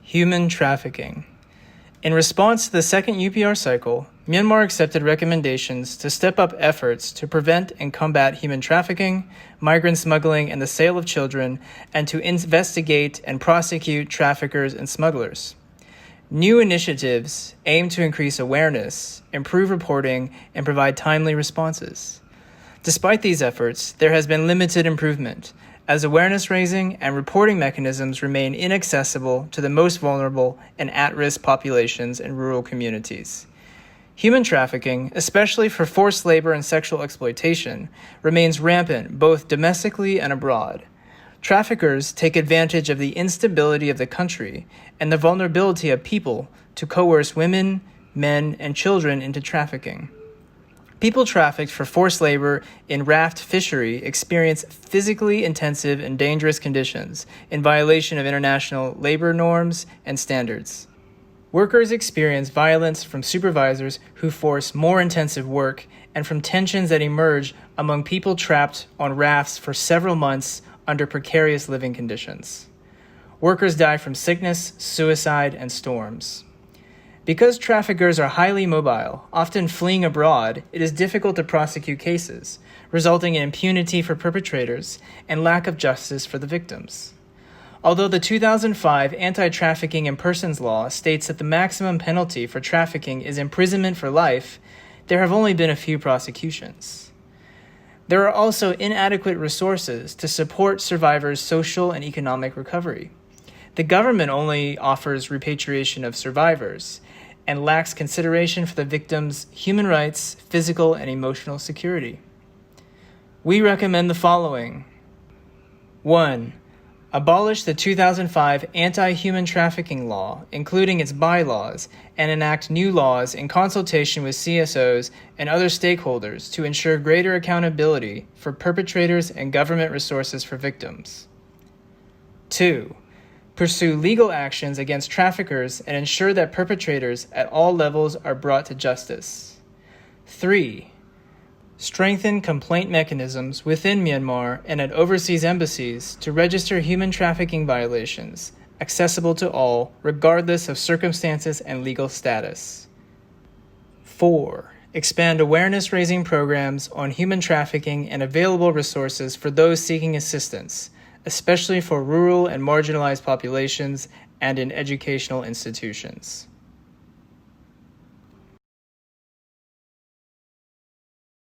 Human trafficking. In response to the second UPR cycle, Myanmar accepted recommendations to step up efforts to prevent and combat human trafficking, migrant smuggling, and the sale of children, and to investigate and prosecute traffickers and smugglers. New initiatives aim to increase awareness, improve reporting, and provide timely responses. Despite these efforts, there has been limited improvement, as awareness raising and reporting mechanisms remain inaccessible to the most vulnerable and at-risk populations in rural communities. Human trafficking, especially for forced labor and sexual exploitation, remains rampant both domestically and abroad. Traffickers take advantage of the instability of the country and the vulnerability of people to coerce women, men, and children into trafficking. People trafficked for forced labor in raft fishery experience physically intensive and dangerous conditions in violation of international labor norms and standards. Workers experience violence from supervisors who force more intensive work and from tensions that emerge among people trapped on rafts for several months under precarious living conditions. Workers die from sickness, suicide, and storms. Because traffickers are highly mobile, often fleeing abroad, it is difficult to prosecute cases, resulting in impunity for perpetrators and lack of justice for the victims. Although the 2005 Anti-Trafficking in Persons Law states that the maximum penalty for trafficking is imprisonment for life, there have only been a few prosecutions. There are also inadequate resources to support survivors' social and economic recovery. The government only offers repatriation of survivors and lacks consideration for the victims' human rights, physical, and emotional security. We recommend the following. 1. Abolish the 2005 Anti-Human Trafficking Law, including its bylaws, and enact new laws in consultation with CSOs and other stakeholders to ensure greater accountability for perpetrators and government resources for victims. 2. Pursue legal actions against traffickers and ensure that perpetrators at all levels are brought to justice. 3. Strengthen complaint mechanisms within Myanmar and at overseas embassies to register human trafficking violations, accessible to all, regardless of circumstances and legal status. 4. Expand awareness-raising programs on human trafficking and available resources for those seeking assistance, especially for rural and marginalized populations and in educational institutions.